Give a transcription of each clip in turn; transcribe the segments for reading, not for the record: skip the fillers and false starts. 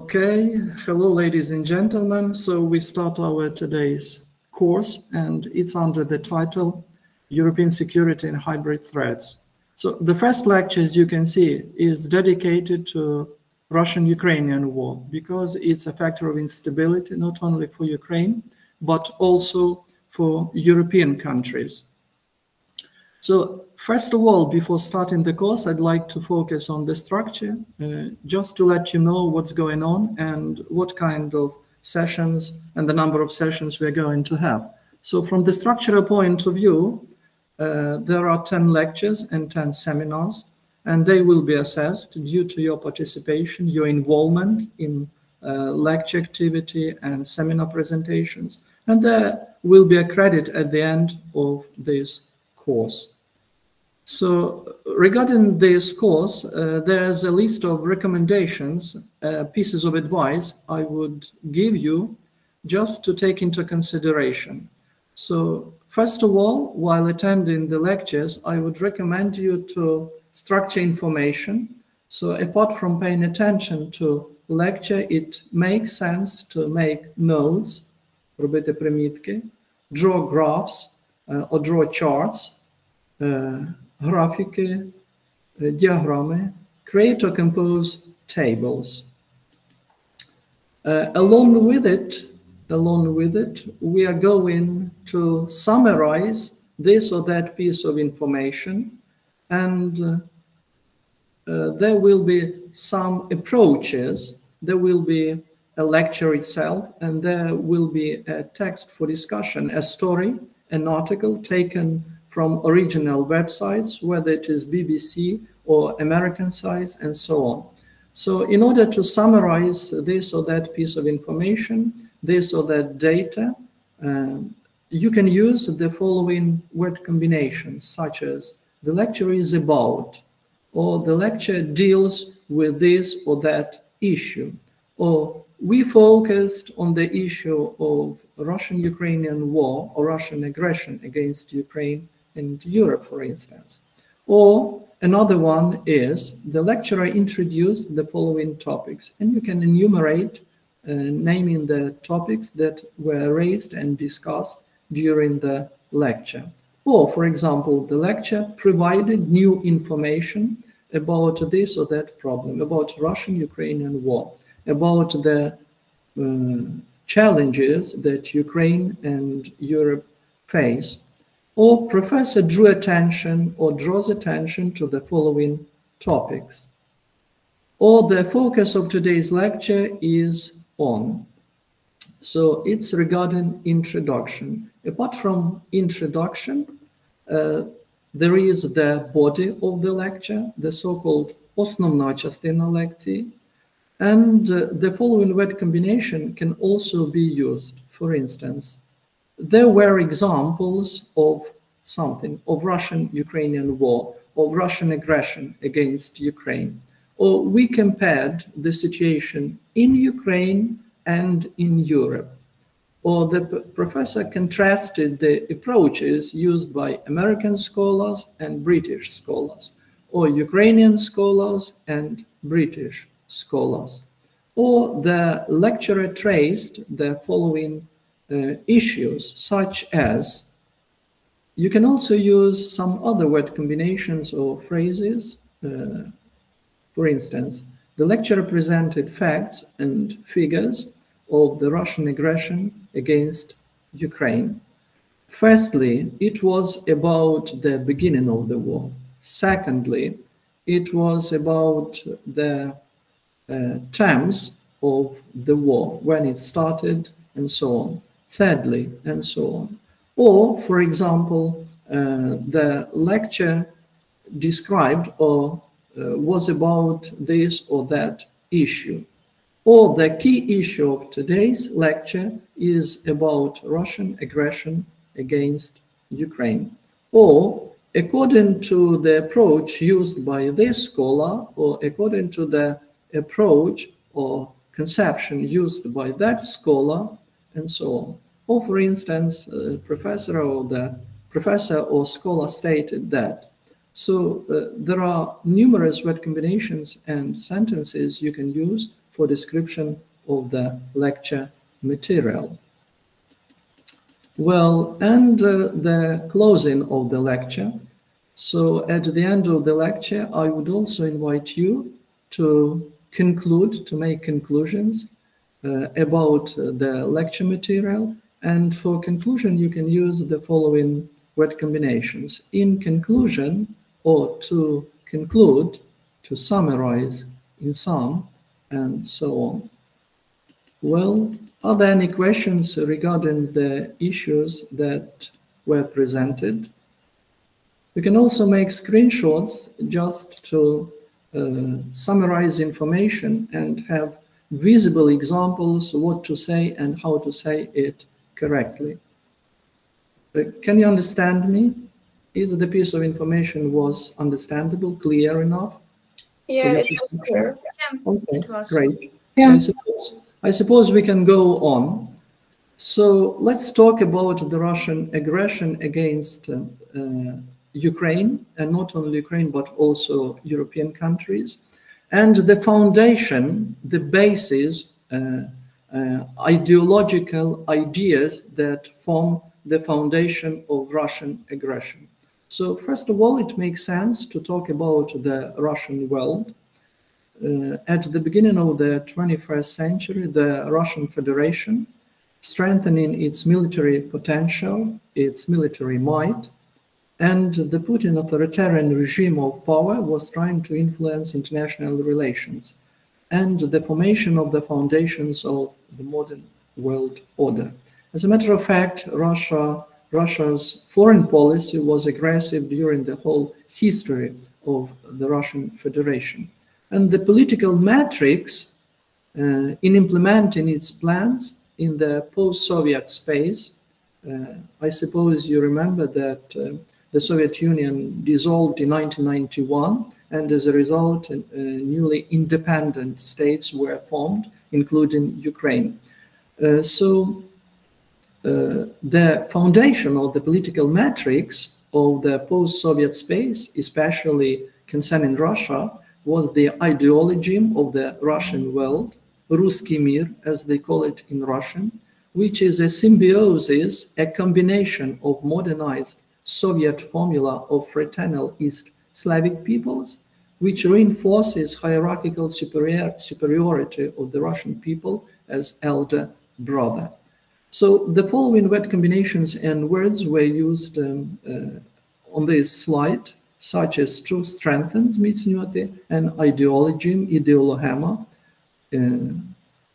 Okay, hello ladies and gentlemen. So we start our today's course and it's under the title European Security and Hybrid Threats. So the first lecture, as you can see, is dedicated to Russian-Ukrainian war because it's a factor of instability not only for Ukraine but also for European countries. So first of all, before starting the course, I'd like to focus on the structure, just to let you know what's going on and what kind of sessions and the number of sessions we're going to have. So from the structural point of view, there are 10 lectures and 10 seminars, and they will be assessed due to your participation, your involvement in lecture activity and seminar presentations. And there will be a credit at the end of this course. So regarding this course, there's a list of recommendations, pieces of advice I would give you just to take into consideration. So first of all, while attending the lectures, I would recommend you to structure information. So apart from paying attention to lecture, it makes sense to make notes, робити примітки, draw graphs or draw charts, графіки, діаграми, create or compose tables. Along with it, we are going to summarize this or that piece of information, and there will be some approaches. There will be a lecture itself, and there will be a text for discussion, a story, an article taken from original websites, whether it is BBC or American sites and so on. So in order to summarize this or that piece of information, this or that data, you can use the following word combinations, such as the lecture is about, or the lecture deals with this or that issue, or we focused on the issue of Russian-Ukrainian war or Russian aggression against Ukraine and Europe, for instance. Or another one is the lecturer introduced the following topics, and you can enumerate, naming the topics that were raised and discussed during the lecture. Or, for example, the lecture provided new information about this or that problem, about Russian-Ukrainian war, about the challenges that Ukraine and Europe face. Or professor drew attention or draws attention to the following topics. Or the focus of today's lecture is on. So it's regarding introduction. Apart from introduction, there is the body of the lecture, the so-called основна частина лекції, and the following word combination can also be used. For instance, there were examples of something, of Russian-Ukrainian war, of Russian aggression against Ukraine. Or we compared the situation in Ukraine and in Europe. Or the professor contrasted the approaches used by American scholars and British scholars, or Ukrainian scholars and British scholars. Or the lecturer traced the following issues, such as, you can also use some other word combinations or phrases. For instance, the lecturer presented facts and figures of the Russian aggression against Ukraine. Firstly, it was about the beginning of the war. Secondly, it was about the terms of the war, when it started, and so on. Thirdly, and so on. Or, for example, the lecture described or was about this or that issue. Or the key issue of today's lecture is about Russian aggression against Ukraine. Or, according to the approach used by this scholar, or according to the approach or conception used by that scholar, and so on. Or, for instance, professor or scholar stated that. So there are numerous word combinations and sentences you can use for description of the lecture material. Well, and the closing of the lecture. So at the end of the lecture, I would also invite you to conclude, to make conclusions about the lecture material. And for conclusion, you can use the following word combinations: in conclusion, or to conclude, to summarize, in sum, and so on. Well, are there any questions regarding the issues that were presented? You can also make screenshots just to summarize information and have visible examples what to say and how to say it correctly. Can you understand me? Is the piece of information was understandable, clear enough? Yeah, it was clear. Okay, It was. great. Yeah. So I suppose we can go on. So let's talk about the Russian aggression against Ukraine, and not only Ukraine, but also European countries, and the foundation, the basis, ideological ideas that form the foundation of Russian aggression. So first of all, it makes sense to talk about the Russian world. At the beginning of the 21st century, the Russian Federation, strengthening its military potential, its military might, and the Putin authoritarian regime of power was trying to influence international relations and the formation of the foundations of the modern world order. As a matter of fact, Russia's foreign policy was aggressive during the whole history of the Russian Federation. And the political matrix in implementing its plans in the post-Soviet space, I suppose you remember that the Soviet Union dissolved in 1991, and as a result, newly independent states were formed, including Ukraine. The foundation of the political matrix of the post-Soviet space, especially concerning Russia, was the ideology of the Russian world, Ruski Mir, as they call it in Russian, which is a symbiosis, a combination of modernized Soviet formula of fraternal East Slavic peoples, which reinforces hierarchical superiority of the Russian people as elder brother. So the following word combinations and words were used on this slide, such as to strengthen, зміцнювати, and ideology, ideologema,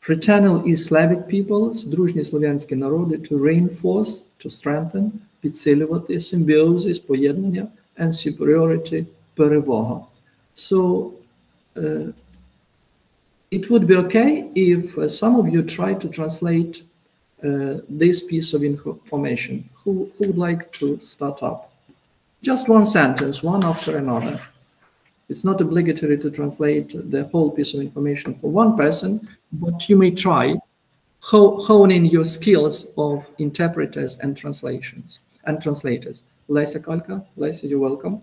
fraternal East Slavic peoples, дружні слов'янські народи, to reinforce, to strengthen, підсилювати, symbiosis, поєднання, and superiority, перевага. So it would be okay if some of you try to translate this piece of information. Who would like to start up? Just one sentence, one after another. It's not obligatory to translate the whole piece of information for one person, but you may try honing your skills of interpreters and translators. Lesa Kalka, Lesa, you're welcome.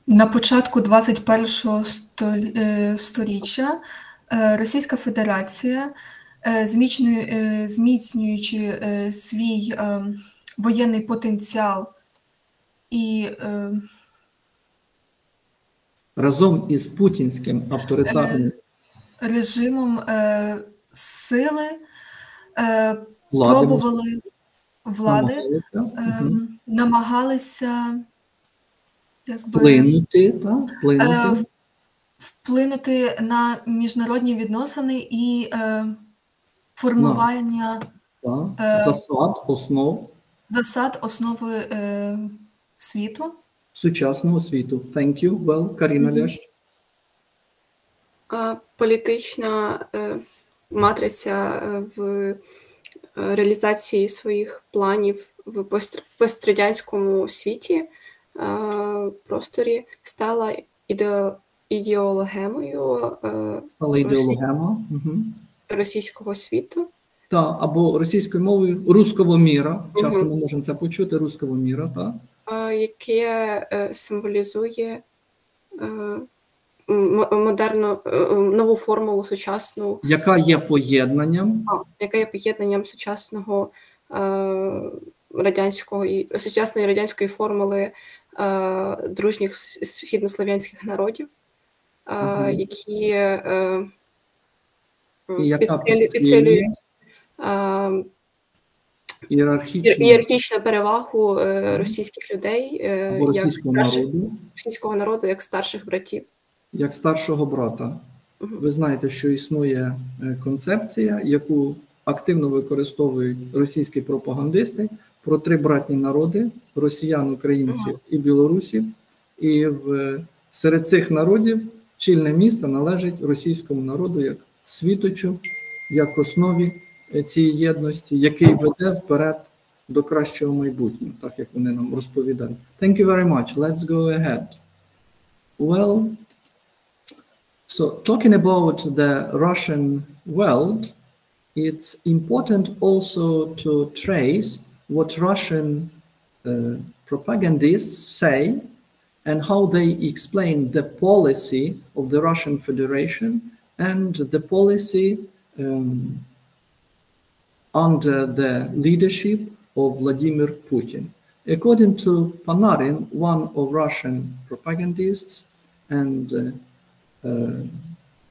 На початку 21-го сторіччя Російська Федерація, зміцнюючи свій воєнний потенціал і разом із путінським авторитарним режимом сили пробували намагалися вплинути на міжнародні відносини і формування засад, основи світу. Сучасного світу. Thank you. Well, Каріна Ляш. Політична матриця в реалізації своїх планів в пострадянському світі, просторі стала ідеологемою російського світу. Так, або російською мовою руського міра. Часто ми можемо це почути, руського міра, так. Яке символізує модерну, нову формулу сучасну. Яка є поєднанням? Яка є поєднанням сучасного сучасної радянської формули дружніх східнослов'янських народів, які підсилюють ієрархічну перевагу російських людей, російського народу як старших братів. Як старшого брата. Ви знаєте, що існує концепція, яку активно використовують російські пропагандисти про 3 братні народи – росіян, українців і білорусів. І серед цих народів чільне місце належить російському народу як світочу, як основі цієї єдності, який веде вперед до кращого майбутнього, так як вони нам розповідають. Thank you very much. Let's go ahead. Well, so talking about the Russian world, it's important also to trace what Russian propagandists say and how they explain the policy of the Russian Federation and the policy under the leadership of Vladimir Putin. According to Panarin, one of Russian propagandists and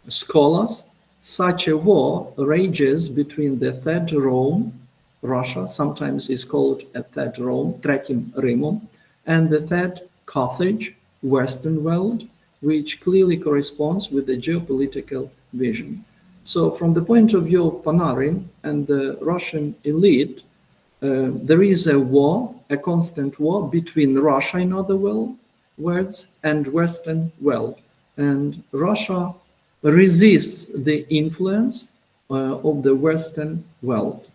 scholars, such a war rages between the Third Rome, Russia, sometimes is called a Third Rome, Третім Римом, and the Third Carthage, Western world, which clearly corresponds with the geopolitical vision. So from the point of view of Panarin and the Russian elite, there is a war, a constant war between Russia, in other words, and Western world. And Russia resists the influence of the Western world.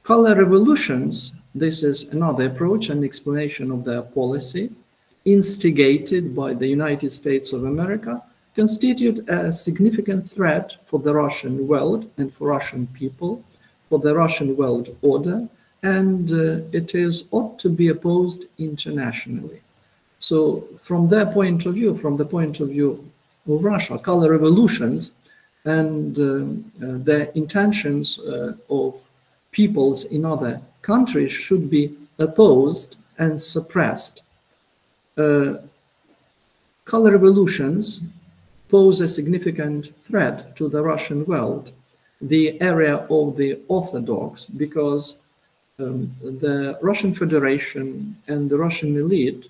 Color revolutions, this is another approach and explanation of their policy, instigated by the United States of America, constitute a significant threat for the Russian world and for Russian people, for the Russian world order, and it is ought to be opposed internationally. So from their point of view, from the point of view of Russia, color revolutions and the intentions of peoples in other countries should be opposed and suppressed. Color revolutions pose a significant threat to the Russian world, the area of the Orthodox, because the Russian Federation and the Russian elite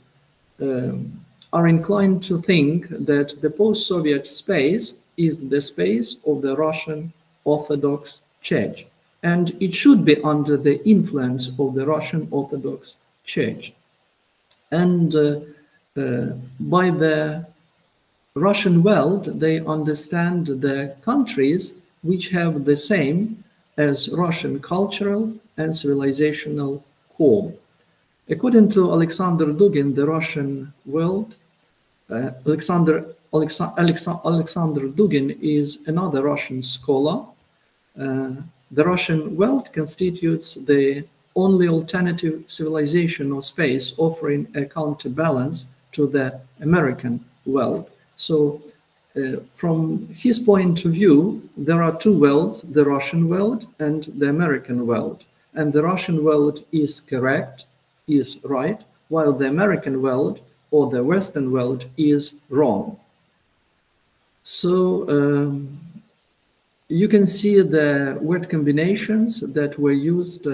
are inclined to think that the post-Soviet space is the space of the Russian Orthodox Church, and it should be under the influence of the Russian Orthodox Church. And by the Russian world, they understand the countries which have the same as Russian cultural and civilizational core. According to Alexander Dugin, the Russian world, Alexander Dugin is another Russian scholar. The Russian world constitutes the only alternative civilization or space offering a counterbalance to the American world. So from his point of view, there are 2 worlds, the Russian world and the American world. And the Russian world is correct, is right, while the American world or the Western world is wrong. So you can see the word combinations that were used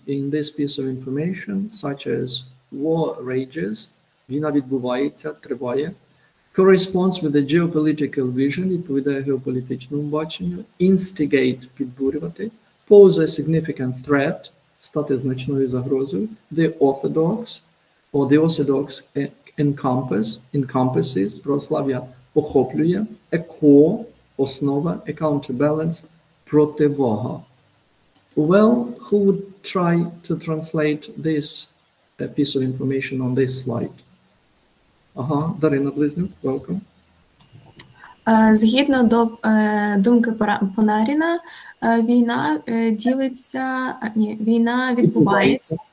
in this piece of information, such as war rages, війна відбувається, триває, corresponds with the geopolitical vision, відповідає геополітичному баченню, instigate, підбурювати, pose a significant threat, стати значною загрозою, the orthodox, or the orthodox encompasses, православ'я охоплює, a core, основа, a counterbalance, противага. Well, who would try to translate this piece of information on this slide? Дарина Близнюк, welcome. Згідно до думки Панаріна, війна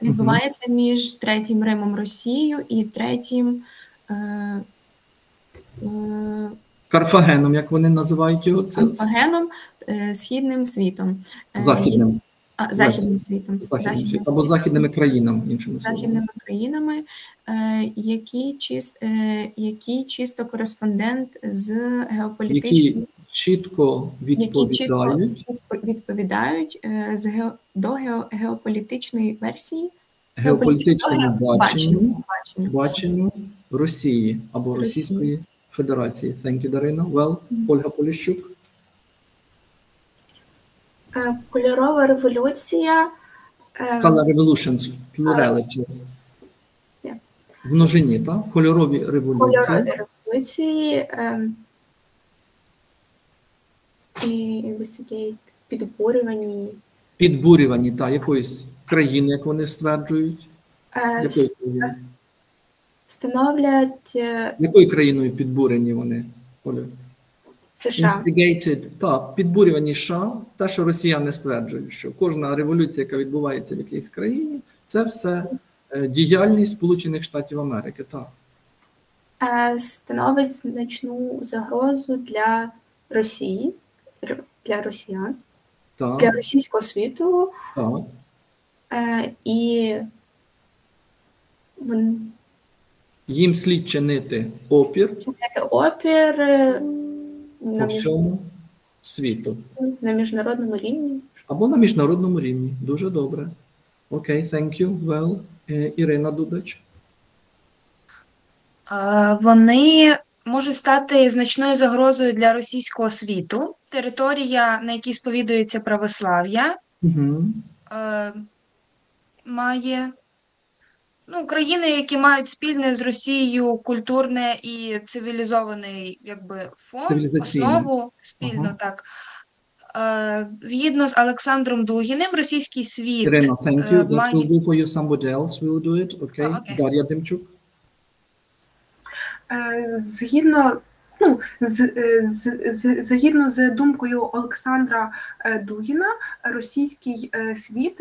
відбувається між Третім Римом Росією і Третім Карфагеном, як вони називають його? Це Карфагеном, східним світом. західним. Західним світом. Західним світом. Або західними країнами, іншими словами. Західними країнами, які чисто кореспондент з геополітичним... Які чітко відповідають до геополітичної версії, геополітичному баченню Росії або Російської Федерації. Thank you, Дарина. Well, Ольга Поліщук. Кольорова революція. Color revolutions, plurality. В множині, так? Кольорові революції. Кольорові революції. І підбурювані. Підбурювані, так, якоїсь країни, як вони стверджують. Становлять... Якою країною підбурені вони, Оля? США. Instigated, так, підбурювані США, те, що росіяни стверджують, що кожна революція, яка відбувається в якійсь країні, це все діяльність Сполучених Штатів Америки, так. Становить значну загрозу для Росії, для росіян, так. Для російського світу. Так. І їм слід чинити опір. По всьому світу. На міжнародному рівні. Або на міжнародному рівні. Дуже добре. Окей, thank you. Well, Ірина Дудач. Вони можуть стати значною загрозою для російського світу. Територія, на якій сповідується православ'я, має... країни, які мають спільне з Росією культурне і цивілізований фон, основу спільно, так. Згідно з Олександром Дугіним, російський світ... Ірина, thank you. That will do for you. Somebody else will do it. Okay. Дар'я Демчук. Згідно з думкою Олександра Дугіна, російський світ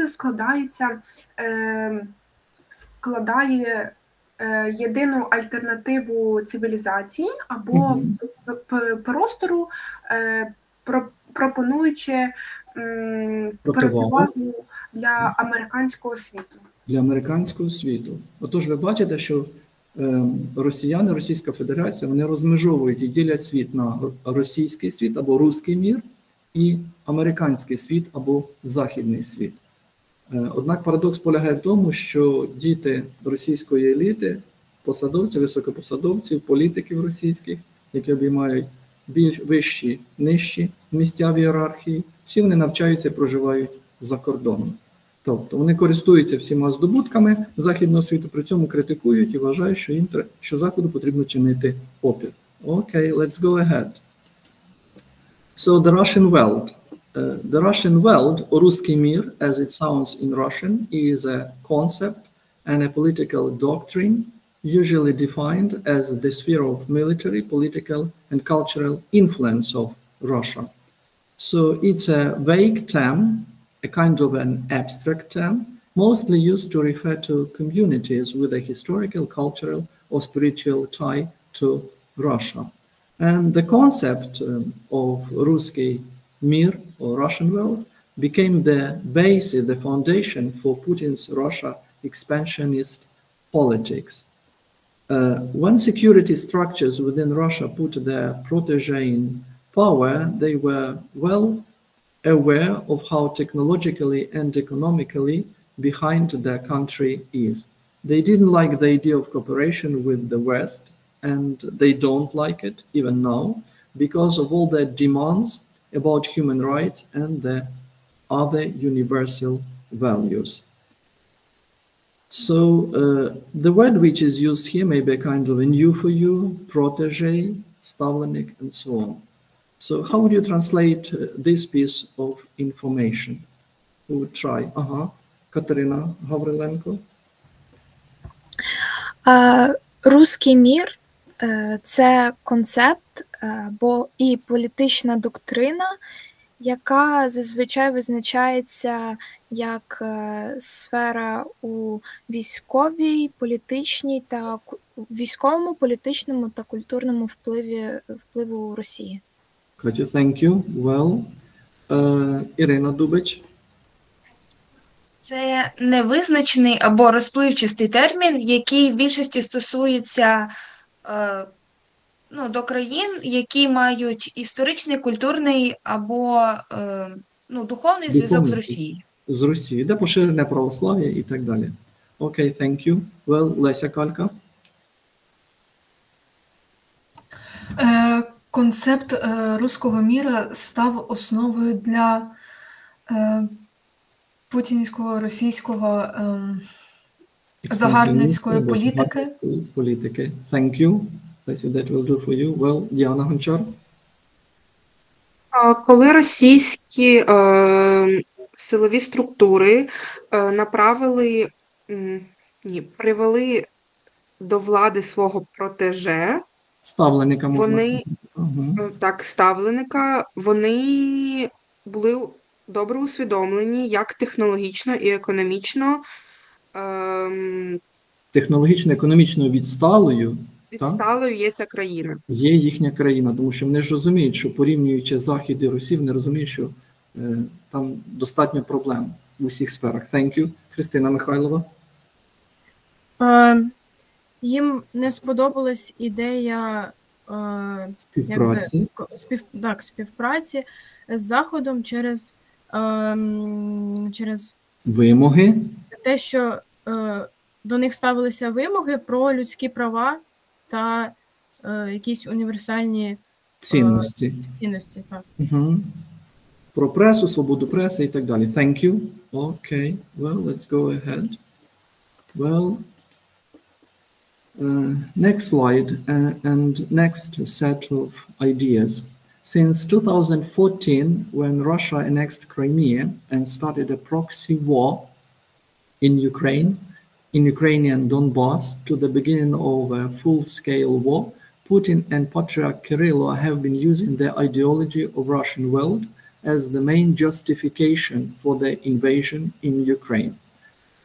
складає єдину альтернативу цивілізації або простору, пропонуючи противагу для американського світу. Для американського світу. Отож, ви бачите, що росіяни, Російська Федерація, вони розмежовують і ділять світ на російський світ або руський мір і американський світ або західний світ. Однак парадокс полягає в тому, що діти російської еліти, посадовців, високопосадовців, політиків російських, які обіймають більш вищі, нижчі місця в ієрархії, всі вони навчаються і проживають за кордоном. Тобто вони користуються всіма здобутками західного світу, при цьому критикують і вважають, що Заходу потрібно чинити опір. Окей, let's go ahead. So the Russian world. The Russian world, or Ruski Mir, as it sounds in Russian, is a concept and a political doctrine usually defined as the sphere of military, political, and cultural influence of Russia. So it's a vague term, a kind of an abstract term, mostly used to refer to communities with a historical, cultural, or spiritual tie to Russia. And the concept of Ruski Mir, or Russian world, became the basis, the foundation for Putin's Russia expansionist politics. When security structures within Russia put their protege in power, they were well aware of how technologically and economically behind their country is. They didn't like the idea of cooperation with the West, and they don't like it even now because of all their demands about human rights and the other universal values. So the word which is used here may be kind of a new for you, protege, stavlenik, and so on. So how would you translate this piece of information? Who would try? Katarina Gavrilenko. Руський мір – це концепт і політична доктрина, яка зазвичай визначається як сфера у військовій, політичній та військовому, політичному та культурному впливу Росії. Катю, thank you. Well, Ірина Дубич. Це невизначений або розпливчастий термін, який в більшості стосується до країн, які мають історичний, культурний або духовний зв'язок з Росією. З Росії, де поширене православ'я і так далі. Окей, thank you. Well, Леся Калька. Концепт руського міра став основою для путінського, російського загарбницької політики. Thank you. That will do for you. Well, Діана Гончар. Коли російські силові структури привели до влади свого протеже, ставленика, вони були добре усвідомлені, як технологічно і економічно відсталою є ця країна. Є їхня країна, тому що вони ж розуміють, що порівнюючи Захід і Росію, вони розуміють, що там достатньо проблем в усіх сферах. Thank you. Христина Михайлова. Їм не сподобалась ідея співпраці з Заходом через вимоги. Те, що до них ставилися вимоги про людські права та якісь універсальні цінності. Так. Угу. Про пресу, свободу преси і так далі. Thank you. Okay. Well, let's go ahead. Well, next slide and next set of ideas. Since 2014, when Russia annexed Crimea and started a proxy war in Ukrainian Donbass, to the beginning of a full-scale war, Putin and Patriarch Kirill have been using the ideology of Russian world as the main justification for the invasion in Ukraine.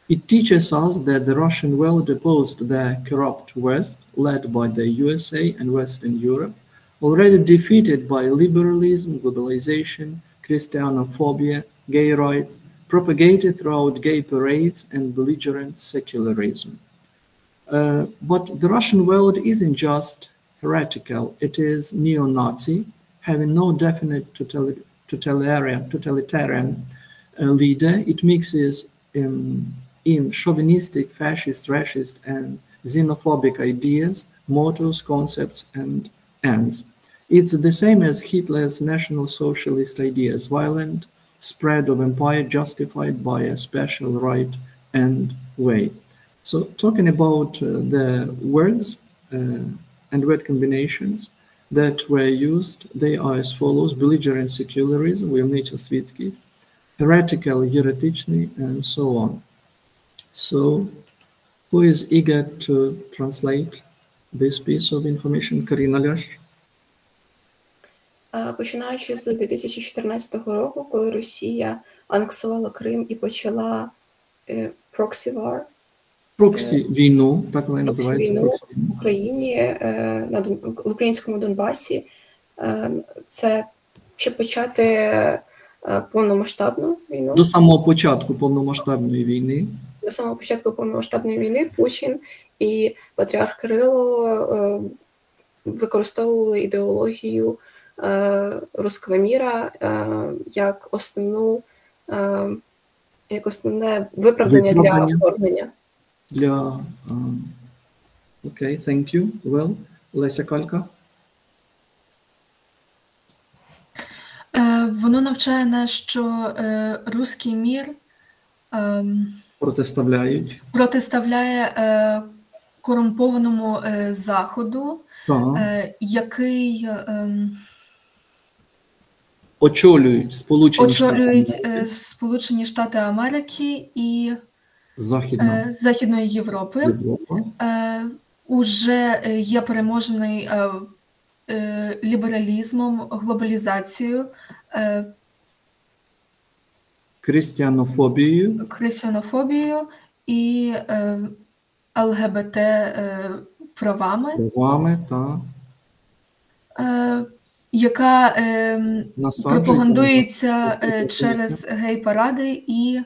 It teaches us that the Russian world opposed the corrupt West, led by the USA and Western Europe, already defeated by liberalism, globalization, Christianophobia, gay rights, propagated throughout gay parades and belligerent secularism. But the Russian world isn't just heretical, it is neo-Nazi, having no definite totalitarian leader. It mixes in chauvinistic, fascist, racist, and xenophobic ideas, mottos, concepts, and ends. It's the same as Hitler's National Socialist ideas, violent spread of empire justified by a special right and way. So talking about the words and word combinations that were used, they are as follows: belligerent secularism, wojowniczy świeckiizm, heretical heretyczny, and so on. So who is eager to translate this piece of information? Karina Ляш. Починаючи з 2014 року, коли Росія анексувала Крим і почала proxy війну, так вона називається, в Україні, в українському Донбасі, це щоб почати повномасштабну війну. До самого початку повномасштабної війни Путін і Патріарх Кирило використовували ідеологію руського міра як основне виправдання для вторгнення. Окей, thank you. Well, Леся Калька. Воно навчає нас, що руський мір протиставляє корумпованому Заходу, який очолюють Сполучені Штати Америки і Західної Європи. Уже є переможений лібералізмом, глобалізацією, християнофобією і ЛГБТ правами та яка насаджується пропагандується на через гей-паради і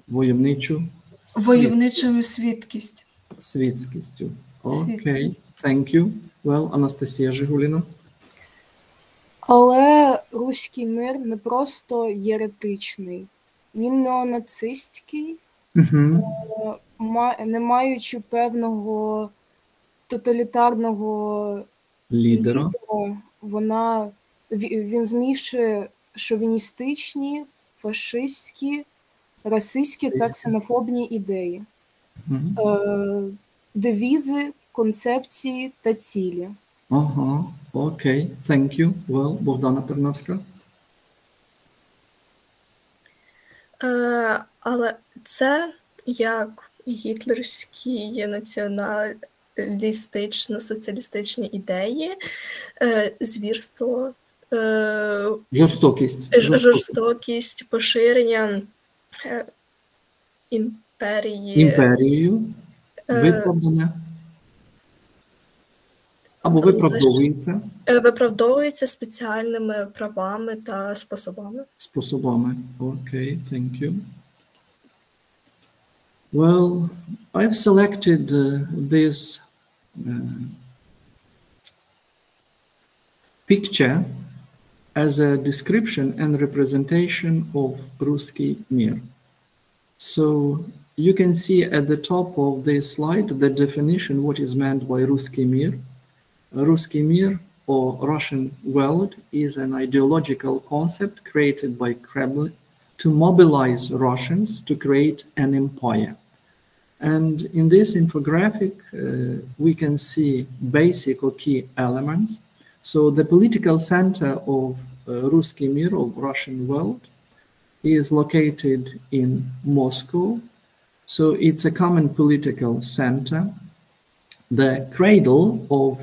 войовничу свідкістю. Окей, thank you. Well, Анастасія Жигуліна. Але руський мир не просто єретичний, він неонацистський, не маючи певного тоталітарного лідера. Він змішує шовіністичні, фашистські, расистські та ксенофобні ідеї, девізи, концепції та цілі. Ага, окей, thank you. Well, Богдана Терновська. Але це як гітлерські націоналістично-соціалістичні ідеї, звірство, жорстокість, поширення імперією, виправдання, або виправдовується спеціальними правами та способами. Окей, thank you. Well, I've selected this picture as a description and representation of Ruski Mir. So you can see at the top of this slide the definition what is meant by Ruski Mir. Ruski Mir, or Russian world, is an ideological concept created by Kremlin to mobilize Russians to create an empire. And in this infographic, we can see basic or key elements. So the political center of Ruski Mir, of Russian world, is located in Moscow. So it's a common political center. The cradle of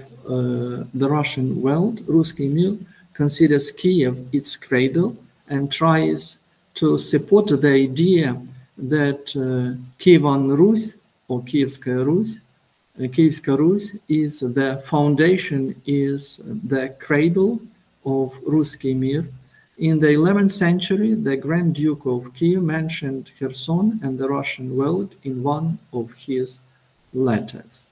the Russian world, Ruski Mir, considers Kiev its cradle and tries to support the idea that Kievan Rus or Kievskaya Rus is the foundation, is the cradle of Ruski Mir. In the 11th century, the Grand Duke of Kiev mentioned Kherson and the Russian world in one of his letters.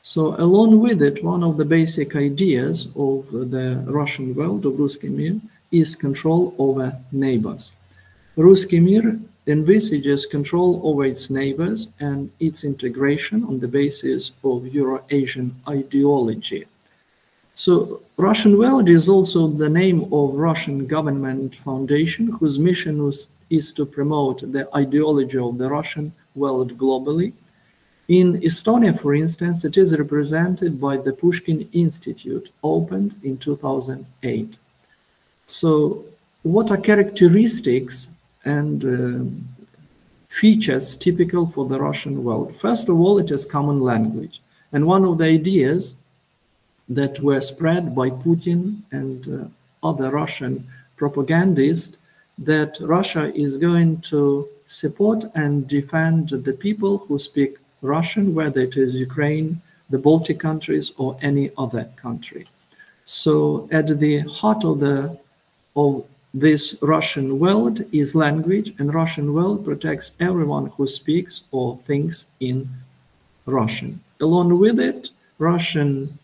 So along with it, one of the basic ideas of the Russian world of Ruski Mir is control over neighbors. Ruski Mir envisages control over its neighbors and its integration on the basis of Euro-Asian ideology. So Russian world is also the name of Russian government foundation whose mission is to promote the ideology of the Russian world globally. In Estonia, for instance, it is represented by the Pushkin Institute, opened in 2008. So what are characteristics and features typical for the Russian world? First of all, it is common language. And one of the ideas that were spread by Putin and other Russian propagandists that Russia is going to support and defend the people who speak Russian, whether it is Ukraine, the Baltic countries, or any other country. So at the heart of this Russian world is language, and Russian world protects everyone who speaks or thinks in Russian. Along with it, Russian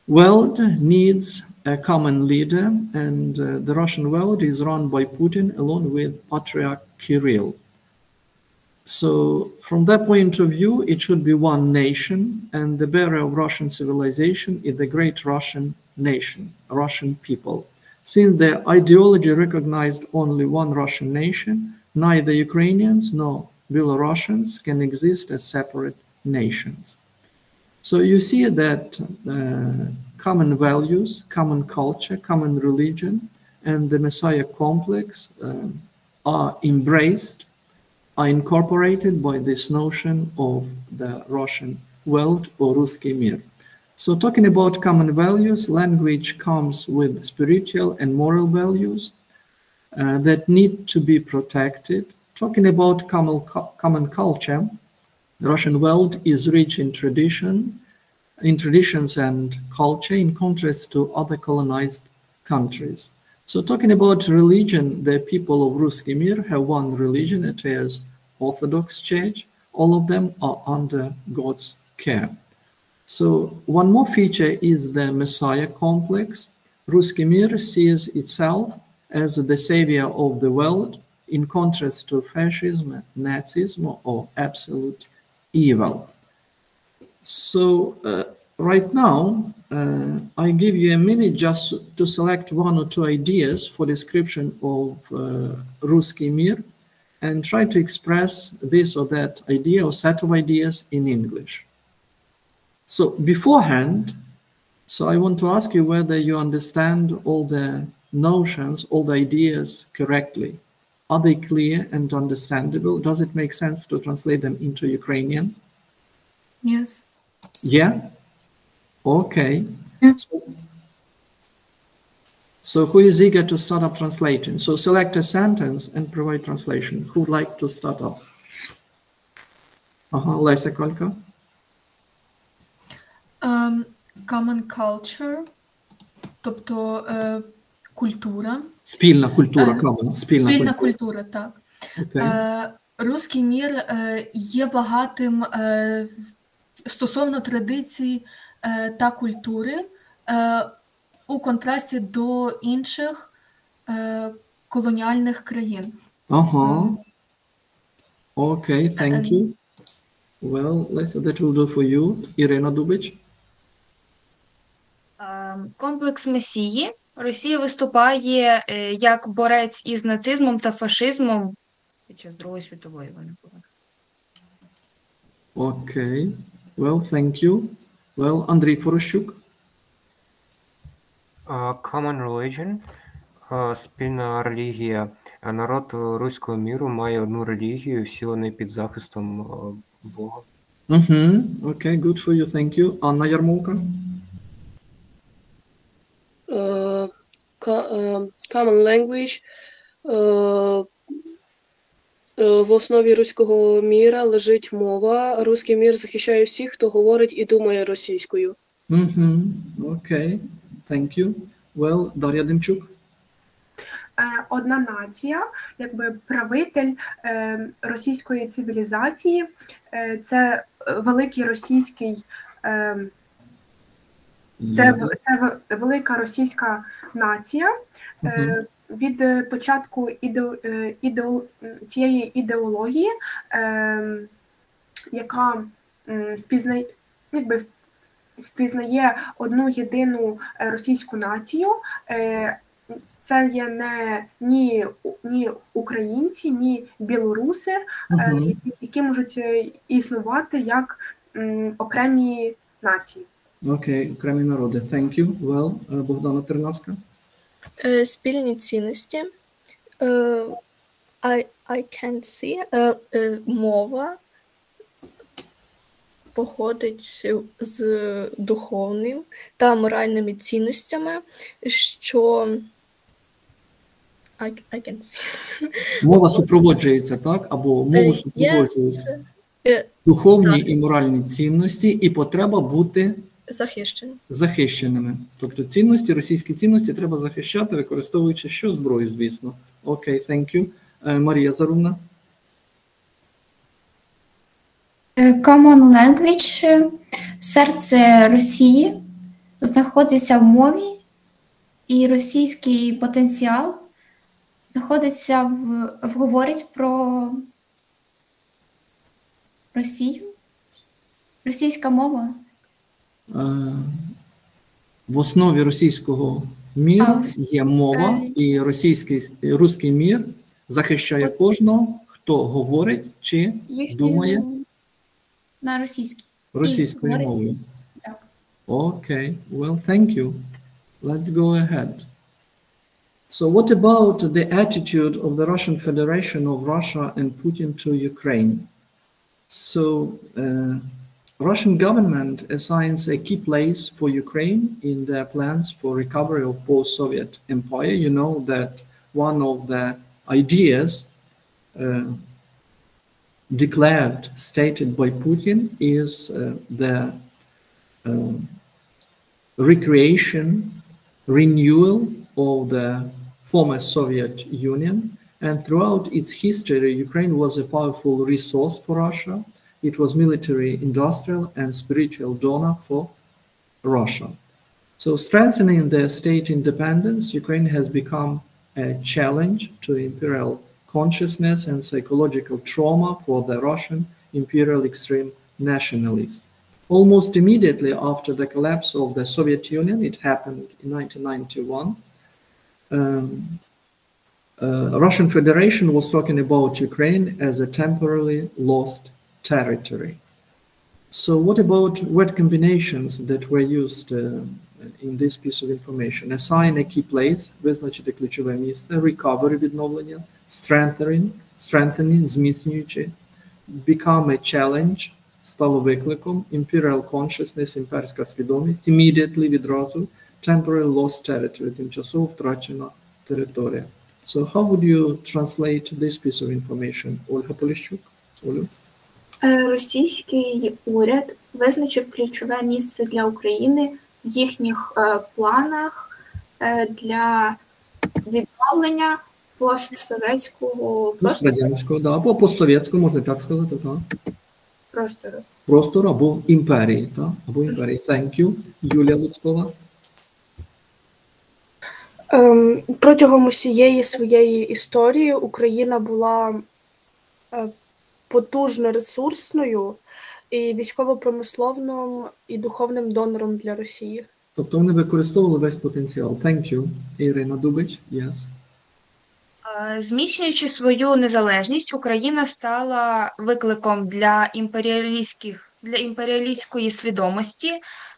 world needs a common leader, and the Russian world is run by Putin along with Patriarch Kirill. So from that point of view, it should be one nation, and the bearer of Russian civilization is the great Russian nation, Russian people. Since their ideology recognized only one Russian nation, neither Ukrainians nor Belarusians can exist as separate nations. So you see that common values, common culture, common religion, and the Messiah complex are embraced, are incorporated by this notion of the Russian world or Ruski Mir. So talking about common values, language comes with spiritual and moral values that need to be protected. Talking about common culture, The Russian world is rich in traditions and culture in contrast to other colonized countries. So talking about religion, the people of Ruski Mir have one religion, it is Orthodox Church. All of them are under God's care. So one more feature is the Messiah complex. Ruski Mir sees itself as the savior of the world in contrast to fascism, Nazism, or absolute evil. So right now, I give you a minute just to select one or two ideas for description of Ruski Mir and try to express this or that idea or set of ideas in English. So beforehand, I want to ask you whether you understand all the notions, all the ideas correctly. Are they clear and understandable? Does it make sense to translate them into Ukrainian? Yes. Yeah? Okay. Yeah. So who is eager to start up translating? So select a sentence and provide translation. Who would like to start up? Lesa Kolka. Common culture, тобто культура. Спільна культура, common. Спільна культура, так. Okay. Руський мір є багатим стосовно традицій та культури у контрасті до інших колоніальних країн. Okay, thank you. Well, Lesa, that will do for you. Ірина Дубич. Комплекс Месії. Росія виступає як борець із нацизмом та фашизмом під час Другої світової війни. Okay. Well, thank you. Well, Андрій Форощук. Common religion. Спільна релігія. Народ руського міру має одну релігію, всі вони під захистом Бога. Okay, good for you, thank you. Анна Ярмолка. Common language. В основі руського міра лежить мова. Руський мір захищає всіх, хто говорить і думає російською. Okay, thank you. Well, Дар'я Демчук. Одна нація, якби правитель російської цивілізації, це великий російський, це велика російська нація. Від початку цієї ідеології, яка впізнає одну єдину російську націю. Це є ні українці, ні білоруси, які можуть існувати як окремі нації. Окей, окремі народи. Thank you. Well, Богдана Тернавська. Спільні цінності. I can see. Мова походить з духовним та моральними цінностями, що I can see. Мова супроводжується, так? Або мову супроводжують духовні і моральні цінності і потреба бути захищеними. Тобто цінності, російські цінності треба захищати, використовуючи що? Зброю, звісно. Окей, thank you. Марія Зарубна. Common language. Серце Росії знаходиться в мові, і російський потенціал знаходиться говорить про Росію. Російська мова. В основі російського міру є мова, і руський мір захищає кожного, хто говорить чи думає на російською мовою. Okay, well, thank you. Let's go ahead. So what about the attitude of the Russian Federation, of Russia and Putin to Ukraine? So Russian government assigns a key place for Ukraine in their plans for recovery of post-Soviet empire. You know that one of the ideas declared, stated by Putin, is the recreation, renewal of the former Soviet Union. And throughout its history, Ukraine was a powerful resource for Russia. It was military, industrial, and spiritual donor for Russia. So strengthening the state independence, Ukraine has become a challenge to imperial consciousness and psychological trauma for the Russian imperial extreme nationalists. Almost immediately after the collapse of the Soviet Union, it happened in 1991, Russian Federation was talking about Ukraine as a temporarily lost territory. So what about word combinations that were used in this piece of information? Assign a key place, визначити ключове місце, recover, відновлення, strengthening, зміцнюючи, become a challenge, стало викликом, imperial consciousness, імперська свідомість, immediately, відразу, temporary lost territory, тимчасово втрачена територія. So how would you translate this piece of information? Ольга Поліщук? Олю? Російський уряд визначив ключове місце для України в їхніх планах для відновлення постсовєтського Пострадянського, да, або постсовєтського, можна так сказати, так. Простору або імперії, так, або імперії. Thank you. Юлія Луцькова. Протягом усієї своєї історії Україна була потужно ресурсною і військово-промисловним і духовним донором для Росії. Тобто вони використовували весь потенціал. Thank you. Ірина Дубич, yes. Зміцнюючи свою незалежність, Україна стала викликом для імперіалістської свідомості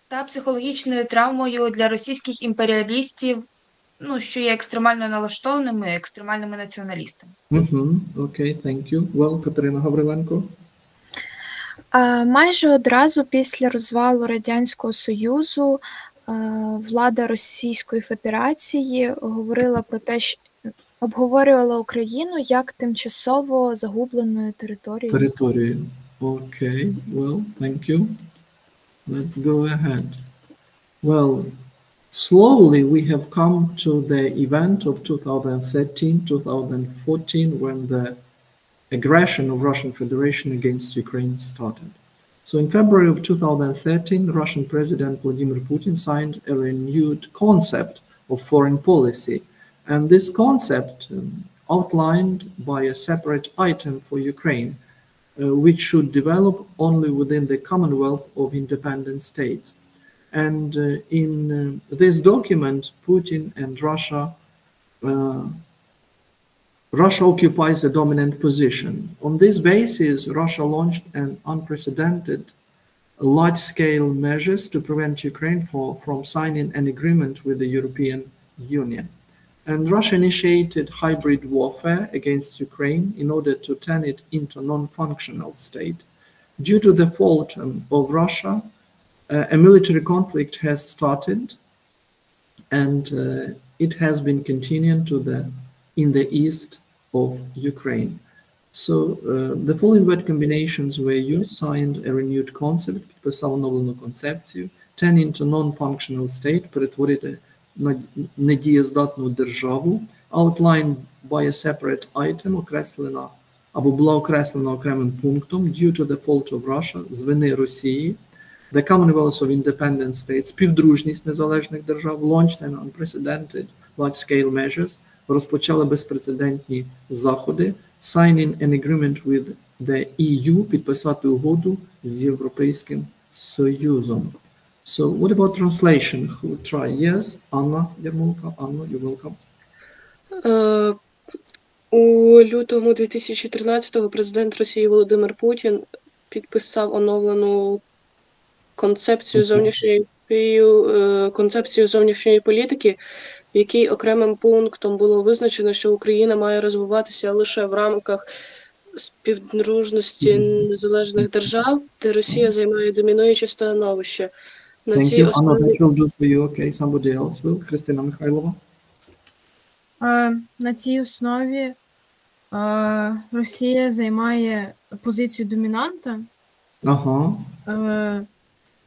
та психологічною травмою для російських імперіалістів, що є екстремально налаштованими, екстремальними націоналістами. Окей, thank you. Well, Катерина Гавриленко. Майже одразу після розвалу Радянського Союзу влада Російської Федерації говорила про те, що обговорювала Україну як тимчасово загубленою територією. Окей, well, thank you. Let's go ahead. Well, slowly we have come to the event of 2013-2014 when the aggression of Russian Federation against Ukraine started. So in February of 2013, Russian President Vladimir Putin signed a renewed concept of foreign policy. And this concept outlined by a separate item for Ukraine, which should develop only within the Commonwealth of Independent States. And in this document, Putin and Russia occupies a dominant position. On this basis, Russia launched an unprecedented large-scale measures to prevent Ukraine from signing an agreement with the European Union. And Russia initiated hybrid warfare against Ukraine in order to turn it into a non-functional state. Due to the fault of Russia, a military conflict has started, and it has been continuing in the east of Ukraine. So the following word combinations were used: signed a renewed concept, підписав оновлену концепцію, turn into non-functional state, перетворити на недієздатну державу, outlined by a separate item, окреслена або була окреслена окремим пунктом, due to the fault of Russia, з вини Росії, the Commonwealth of Independent States, співдружність незалежних держав, launched an unprecedented large-scale measures, розпочали безпрецедентні заходи, signing an agreement with the EU, підписати угоду з Європейським Союзом. So what about translation? Who would try? Yes, Anna Yarmolka. Anna, you're welcome. У лютому 2013-го президент Росії Володимир Путін підписав оновлену концепцію зовнішньої політики, в якій окремим пунктом було визначено, що Україна має розвиватися лише в рамках співдружності незалежних держав, де Росія займає домінуюче становище. Thank you, Anna. That will do for you. Okay, somebody else will. Христина Михайлова. На цій основі Росія займає позицію домінанта, Ага.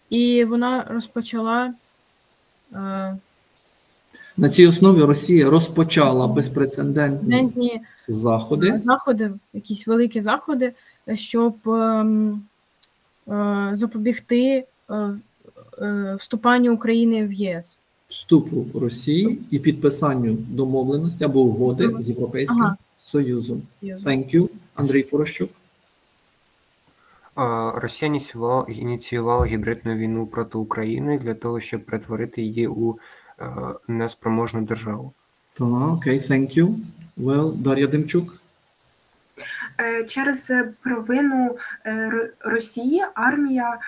і вона розпочала На цій основі Росія розпочала безпрецедентні заходи, якісь великі заходи, щоб запобігти вступанню України в ЄС. Вступу Росії і підписанню домовленості або угоди з Європейським Союзом. Thank you. Андрій Форощук. Росія ініціювала гібридну війну проти України для того, щоб перетворити її у неспроможну державу. Так, окей, thank you. Well, Дар'я Демчук. Через провину Росії армія,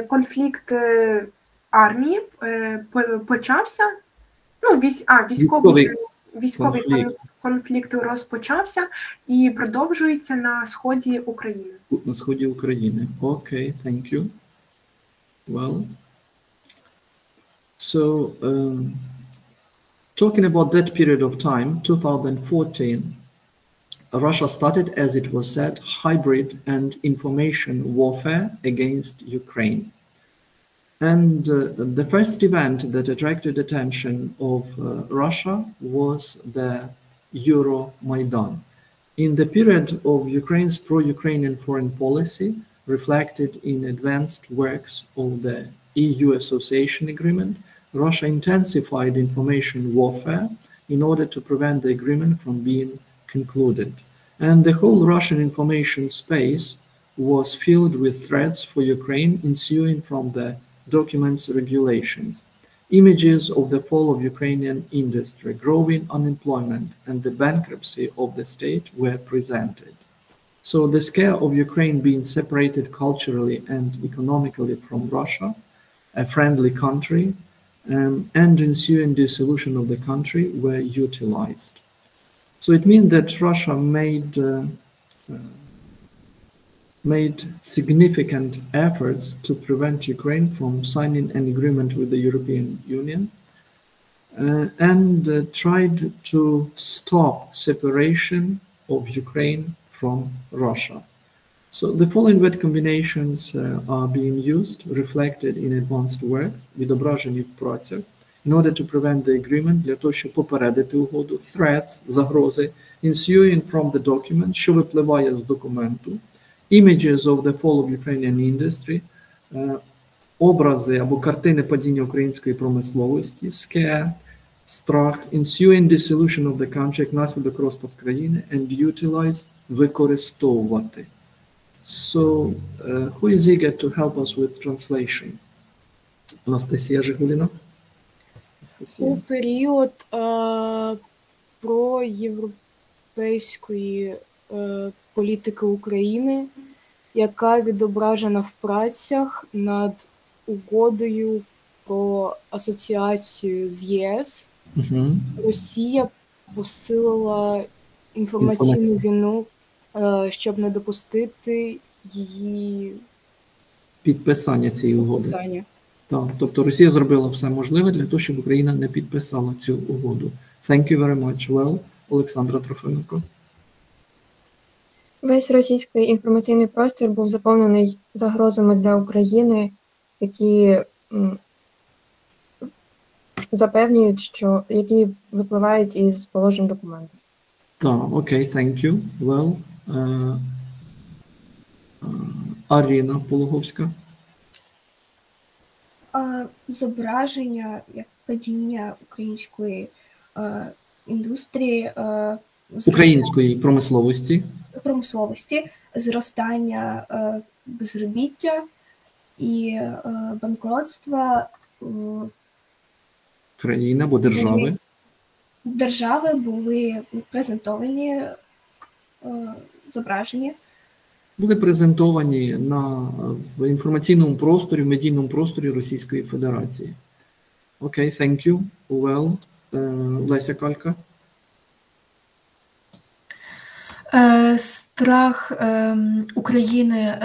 конфлікт армії почався, військовий конфлікт розпочався і продовжується на сході України. На сході України. Окей, thank you. Well, so talking about that period of time, 2014, Russia started, as it was said, hybrid and information warfare against Ukraine. And the first event that attracted attention of Russia was the Euromaidan. In the period of Ukraine's pro-Ukrainian foreign policy, reflected in advanced works of the EU Association Agreement, Russia intensified information warfare in order to prevent the agreement from being concluded. And the whole Russian information space was filled with threats for Ukraine ensuing from the documents regulations. Images of the fall of Ukrainian industry, growing unemployment, and the bankruptcy of the state were presented. So the scare of Ukraine being separated culturally and economically from Russia, a friendly country, and ensuing dissolution of the country were utilized. So it means that Russia made significant efforts to prevent Ukraine from signing an agreement with the European Union and tried to stop separation of Ukraine from Russia. So the following word combinations are being used, reflected in advanced works, відображені в працях, in order to prevent the agreement, для того, щоб попередити угоду, threats, загрози, ensuing from the document, що випливає з документу, images of the fall of Ukrainian industry, образи або картини падіння української промисловості, scare, страх, ensuing dissolution of the country, як наслідок розпад країни, and utilize, використовувати. So, who is eager to help us with translation? Анастасія Жигуліна. У період проєвропейської політики України, яка відображена в працях над угодою про асоціацію з ЄС, Росія посилила інформаційну війну, щоб не допустити її підписання цієї угоди. Так, тобто Росія зробила все можливе для того, щоб Україна не підписала цю угоду. Thank you very much. Well, Олександра Трофименко. Весь російський інформаційний простір був заповнений загрозами для України, які запевнюють, які випливають із положень документу. Так, окей, thank you. Well, Аріна Пологовська. Зображення як падіння української індустрії, української промисловості, зростання безробіття і банкротства країни або держави. Держави були презентовані, зображені. Були презентовані в інформаційному просторі, в медійному просторі Російської Федерації. Окей, thank you. Well, Леся Калька. Страх України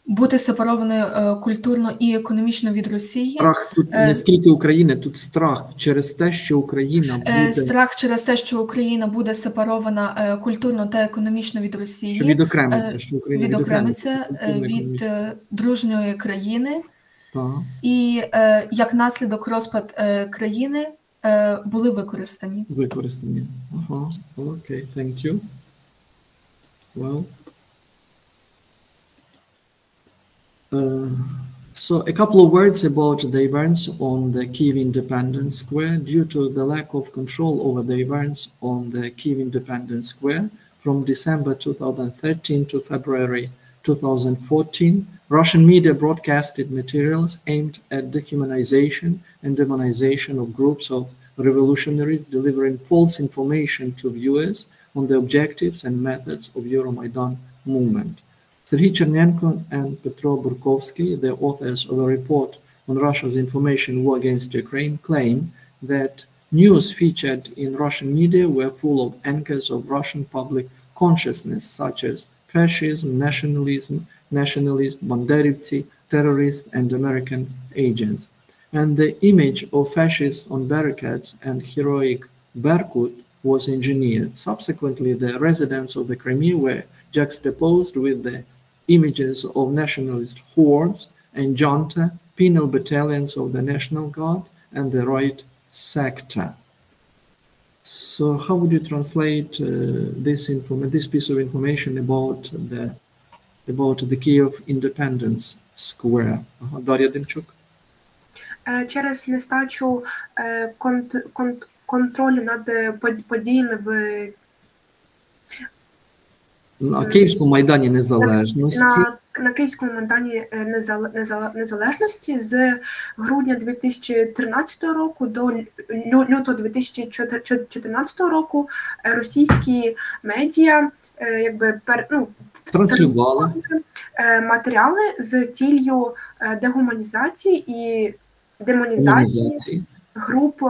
бути сепарованою культурно і економічно від Росії. Страх тут не скільки України, тут страх через те, що Україна буде... Страх через те, що Україна буде сепарована культурно та економічно від Росії. Що відокремиться, що Україна відокремиться від дружньої країни. Так. І як наслідок розпад країни були використані. Використані. Ага, окей, thank you. Well... So a couple of words about the events on the Kyiv Independence Square. Due to the lack of control over the events on the Kyiv Independence Square from December 2013 to February 2014, Russian media broadcasted materials aimed at dehumanization and demonization of groups of revolutionaries, delivering false information to viewers on the objectives and methods of Euromaidan movement. Serhiy Chernenko and Petro Burkovsky, the authors of a report on Russia's information war against Ukraine, claim that news featured in Russian media were full of anchors of Russian public consciousness, such as fascism, nationalism, banderivtsi, terrorists, and American agents. And the image of fascists on barricades and heroic Berkut was engineered. Subsequently, the residents of the Crimea were juxtaposed with the images of nationalist hordes and junta, penal battalions of the National Guard and the right sector. So how would you translate this piece of information about the Kyiv Independence Square? Дар'я Демчук. Через нестачу контролю над подіями в на Київському Майдані Незалежності. На Київському Майдані Незалежності з грудня 2013 року до лютого 2014 року російські медіа транслювали матеріали з ціллю дегуманізації і демонізації груп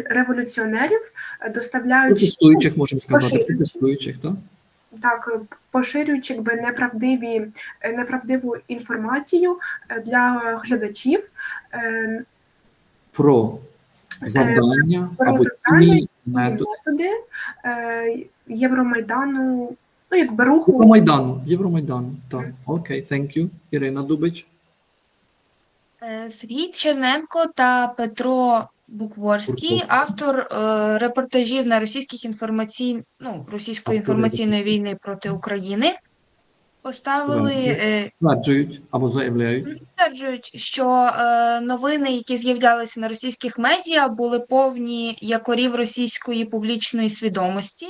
революціонерів, доставляючи протестуючих, можемо сказати, протестуючих, так? Так, поширюючи неправдиву інформацію для глядачів про завдання або цілі методи Євромайдану, руху. Євромайдану, так. Окей, thank you. Ірина Дубич. Серхій Черненко та Петро Букворський, автор репортажів на російської інформаційної війни проти України, стверджують або заявляють, що новини, які з'являлися на російських медіа, були повні якорів російської публічної свідомості,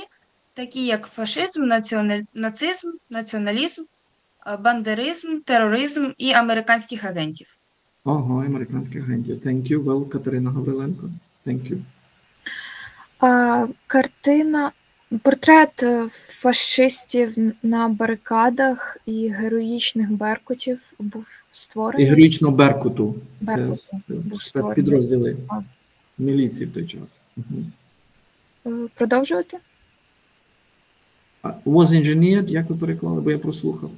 такі як фашизм, нацизм, націоналізм, бандеризм, тероризм і американських агентів. Ага, американських агентів. Thank you. Well, Катерина Гавриленко. Thank you. Портрет фашистів на барикадах і героїчних беркутів був створений. І героїчного беркуту. Це спецпідрозділи міліції в той час. Продовжувати? Was engineered, як ви переклали, бо я прослухав.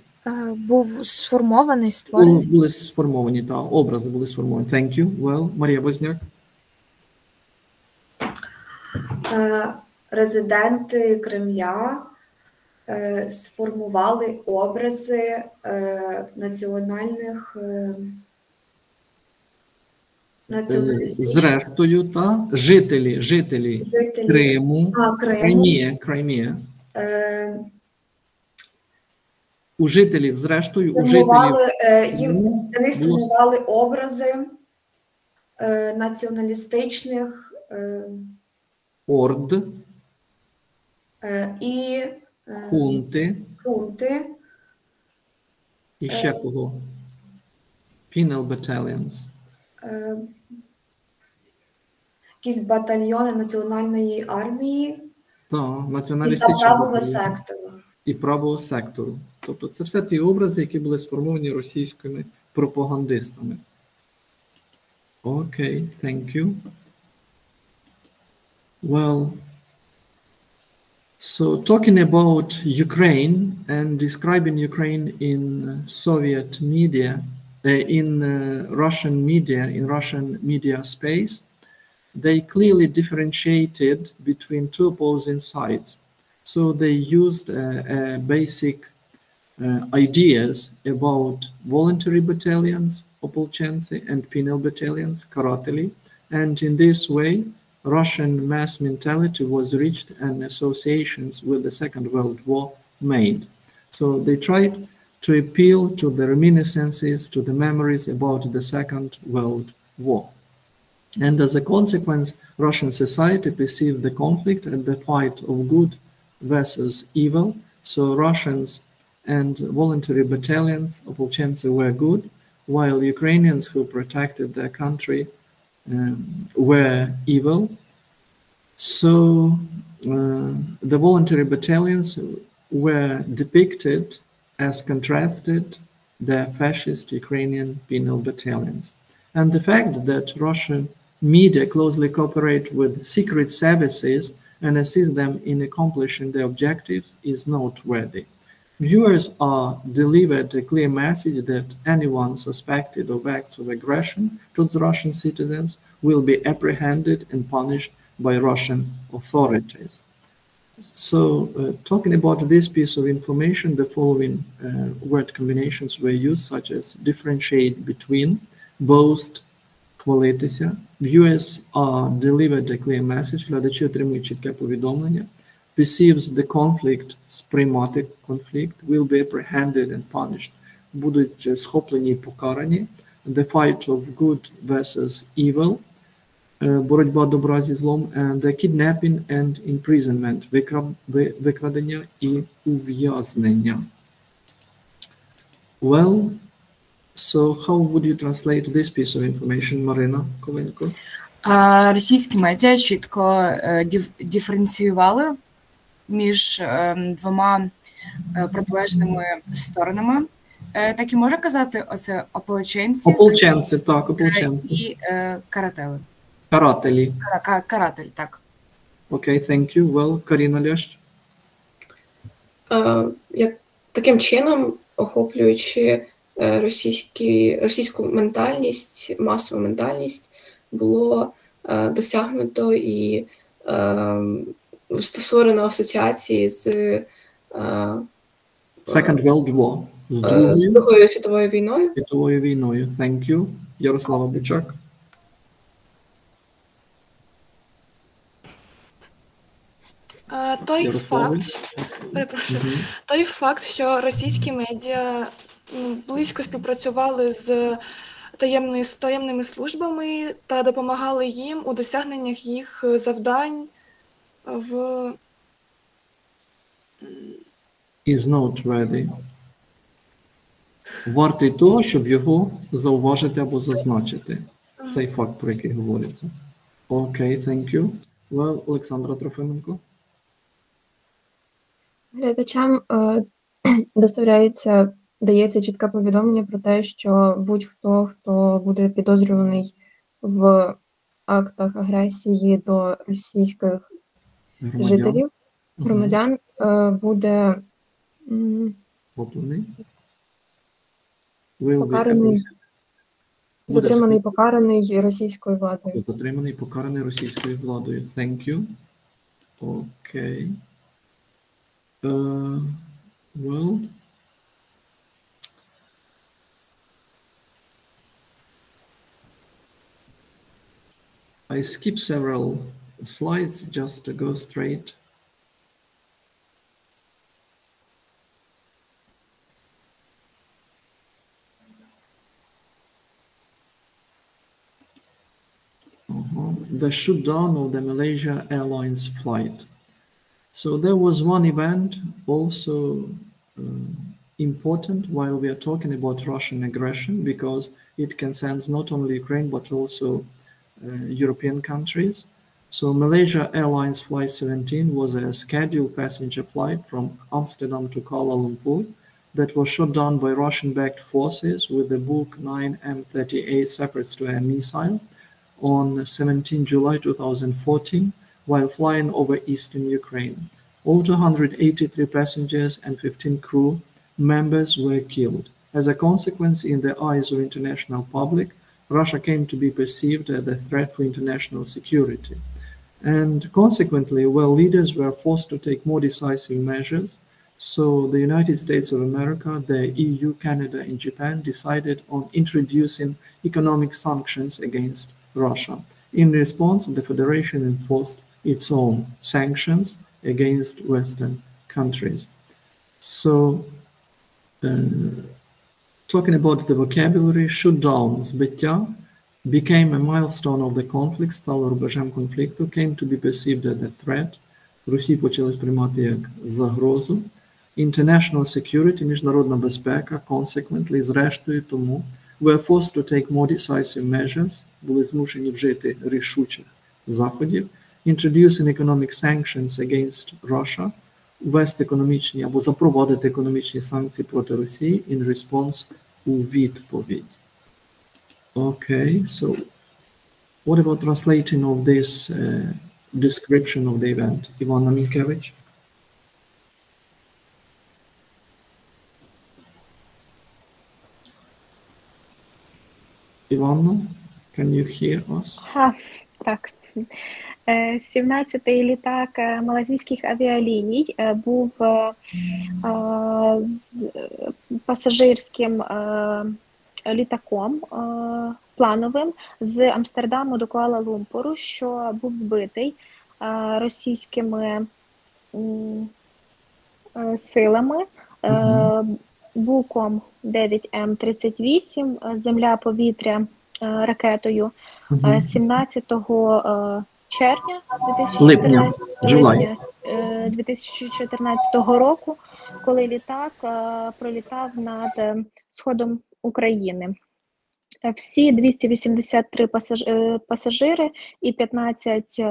Був сформований, створений. Були сформовані, так, образи були сформовані. Thank you. Well, Марія Возняк. Резиденти Кремля сформували образи національних зрештою, та жителі Криму, Кримія. У жителів, зрештою, вони сформували образи націоналістичних орд і хунти. І ще кого? Penal battalions. Якісь батальйони національної армії. Так, націоналістичні. І правого сектору. І правого сектору. Тобто це все ті образи, які були сформовані російськими пропагандистами. Окей, thank you. Well, So talking about Ukraine and describing Ukraine in Soviet media, in Russian media space, they clearly differentiated between two opposing sides. So they used basic ideas about voluntary battalions, opolchenцы, and penal battalions, karateli, and in this way, Russian mass mentality was reached and associations with the Second World War made. So they tried to appeal to the reminiscences, to the memories about the Second World War. And as a consequence, Russian society perceived the conflict as the fight of good versus evil. So Russians and voluntary battalions, opolchenцы, were good, while Ukrainians who protected their country were evil. So the voluntary battalions were depicted as contrasted the fascist Ukrainian penal battalions. And the fact that Russian media closely cooperate with secret services and assist them in accomplishing their objectives is noteworthy. Viewers are delivered a clear message that anyone suspected of acts of aggression towards Russian citizens will be apprehended and punished by Russian authorities. So, talking about this piece of information, the following word combinations were used, such as differentiate between, boast, хвалитися. Viewers are delivered a clear message, глядачі отримують чітке повідомлення. Perceives the conflict, сприймати конфлікт, will be apprehended and punished, будуть схоплені і покарані. The fight of good versus evil, боротьба добра зі злом, and the kidnapping and imprisonment, викрадення і ув'язнення. Well, so how would you translate this piece of information, Марина Ковенко? Російські медіа чітко диференціювали між двома протилежними сторонами. Так і можна казати, оце ополченці? Ополченці, так, ополченці. І карателі. Карателі. Каратель, так. Окей, thank you. Well, Каріна Лящ. Таким чином, охоплюючи російську ментальність, масову ментальність, було досягнуто і створено асоціації з Second World War. З Другою світовою війною. Світовою війною. Thank you. Ярослава Бучак. Той факт, що російські медіа близько співпрацювали з таємними службами та допомагали їм у досягненнях їх завдань в Is noteworthy. Вартий того, щоб його зауважити або зазначити. Цей факт, про який говориться. Окей, thank you. Well, Олександра Трофименко. Глядачам дається чітке повідомлення про те, що будь-хто, хто буде підозрюваний в актах агресії до російських жителів, громадян, буде покараний, затриманий, покараний російською владою. Затриманий, покараний російською владою. Thank you. Окей. Well, I skip several slides just to go straight. The shutdown of the Malaysia Airlines flight. So there was one event also important while we are talking about Russian aggression, because it concerns not only Ukraine but also European countries. So Malaysia Airlines Flight 17 was a scheduled passenger flight from Amsterdam to Kuala Lumpur that was shot down by Russian-backed forces with the Buk 9 M38 separate-to-air missile on 17 July 2014 while flying over eastern Ukraine. All 283 passengers and 15 crew members were killed. As a consequence, in the eyes of international public, Russia came to be perceived as a threat for international security. And consequently, well, leaders were forced to take more decisive measures. So the United States of America, the EU, Canada, and Japan decided on introducing economic sanctions against Russia. In response, the Federation enforced its own sanctions against Western countries. So, talking about the vocabulary, shoot down, збиття, became a milestone of the conflict, стало рубежем конфлікту, came to be perceived as a threat, Росію почали сприймати як загрозу, international security, міжнародна безпека, consequently, зрештою тому, were forced to take more decisive measures, були змушені вжити рішучих заходів, introducing economic sanctions against Russia, ввести економічні або запровадити економічні санкції проти Росії in response, у відповідь. Okay, so what about translating of this description of the event? Ivana Minkevich? Іванна, can you hear us? Так. 17-й літак малазійських авіаліній був пасажирським літаком плановим з Амстердаму до Куала-Лумпуру, що був збитий російськими силами. Буком 9М38, земля-повітря ракетою 17 червня 2014 року, коли літак пролітав над сходом України. Всі 283 пасажири і 15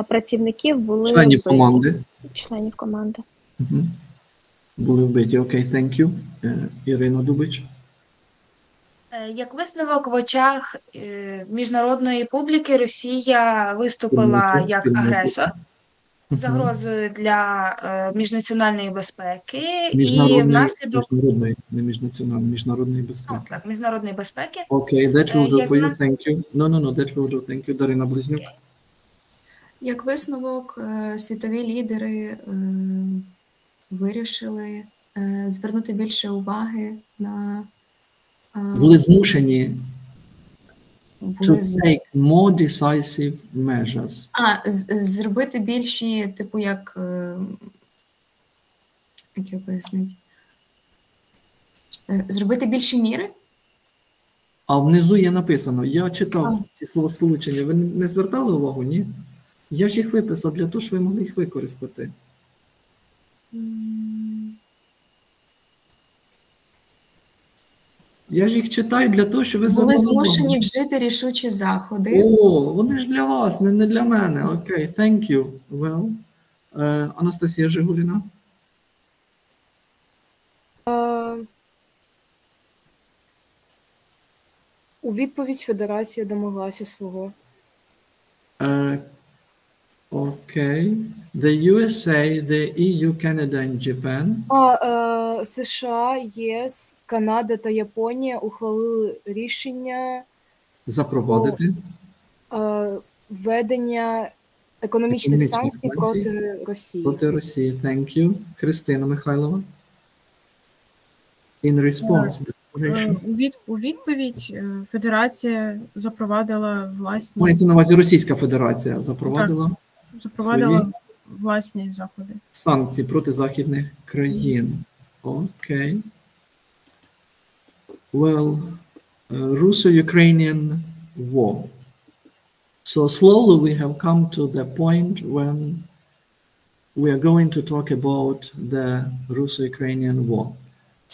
працівників були членів команди. Членів команди. Були вбиті. Окей, thank you. Ірина Дубич. Як висновок в очах міжнародної публіки, Росія виступила як агресор, загрозою для міжнаціональної безпеки і внаслідок... Міжнародної безпеки. Так, міжнародної безпеки. Окей, that will do for you, thank you. No, that will do, thank you. Дарина Близнюк. Як висновок, світові лідери вирішили звернути більше уваги на... Були змушені to take more decisive measures. Зробити більші, типу, як я пояснити? Зробити більші міри? А внизу є написано, я читав ці словосполучення, ви не звертали увагу, ні? Я ж їх виписав для того, щоб ви могли їх використати. Я ж їх читаю для того, щоб ви були змушені вжити рішучі заходи. О, вони ж для вас, не для мене. Окей, thank you. Well, Анастасія Жигуліна. У відповідь Федерація домоглася свого. Окей. The USA, the EU, Canada and Japan. США, ЄС, Канада та Японія ухвалили рішення запровадити введення економічних санкцій проти Росії. Проти Росії. Thank you. Христина Михайлова. In response. У відповідь Федерація запровадила власні... Мається на увазі Російська Федерація запровадила власні заходи. Санкції проти західних країн. Окей. Well, Russo-Ukrainian war. So slowly we have come to the point when we are going to talk about the Russo-Ukrainian war.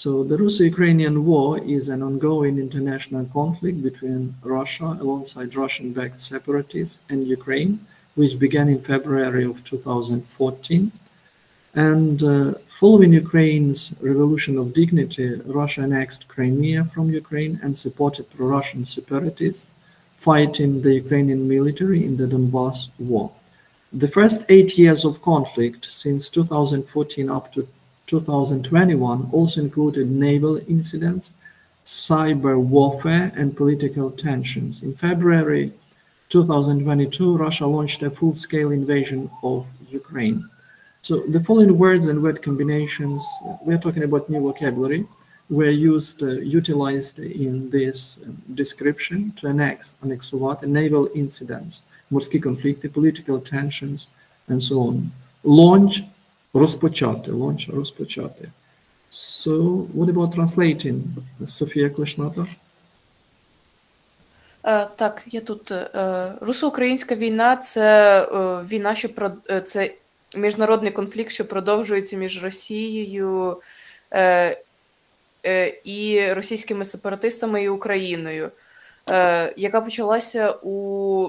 So the Russo-Ukrainian war is an ongoing international conflict between Russia alongside Russian-backed separatists and Ukraine, which began in February of 2014. And following Ukraine's revolution of dignity, Russia annexed Crimea from Ukraine and supported pro-Russian separatists fighting the Ukrainian military in the Donbass war. The first 8 years of conflict since 2014 up to 2021 also included naval incidents, cyber warfare, and political tensions. In February 2022, Russia launched a full-scale invasion of Ukraine. So the following words and word combinations, we're talking about new vocabulary, were utilized in this description to annexувати naval incidents, морські конфлікти, political tensions, and so on. Launch, розпочати. So what about translating? Софія Клишната? Так, я тут. Русско-українська війна – це війна, це міжнародний конфлікт, що продовжується між Росією і російськими сепаратистами і Україною, яка почалася у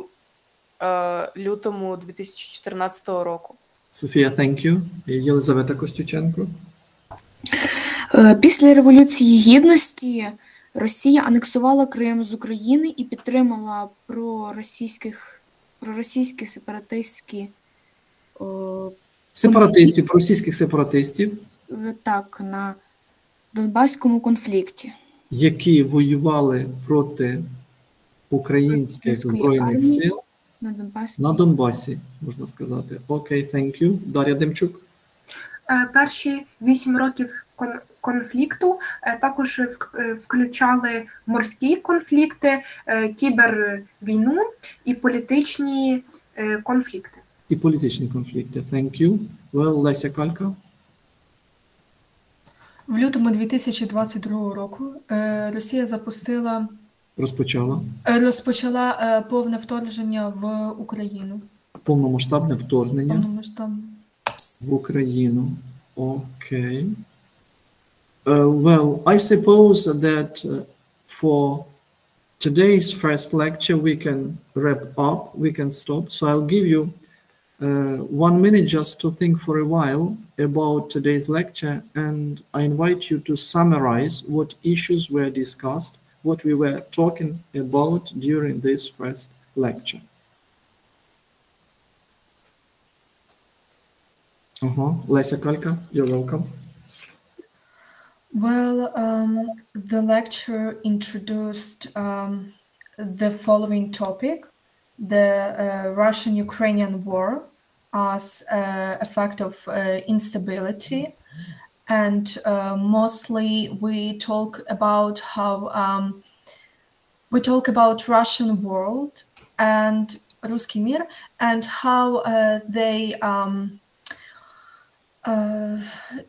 лютому 2014 року. Софія, thank you. Єлизавета Костюченко. Після Революції Гідності Росія анексувала Крим з України і підтримала проросійські сепаратистські російських сепаратистів. Так, на Донбаському конфлікті. Які воювали проти українських збройних сил на Донбасі, можна сказати. Окей, thank you. Дар'я Демчук. Перші 8 років конфлікту також включали морські конфлікти, кібервійну і політичні конфлікти. Thank you. Well, Леся Калька. В лютому 2022 року Росія розпочала повне вторгнення в Україну. Повномасштабне вторгнення в Україну. Окей. Well, I suppose that for today's first lecture we can wrap up, we can stop. So I'll give you 1 minute just to think for a while about today's lecture, and I invite you to summarize what issues were discussed, what we were talking about during this first lecture. Lesa Kalka, you're welcome. Well, the lecture introduced the following topic: the Russian-Ukrainian war as a fact of instability, and mostly we talk about how Russian world and Ruski Mir, and how they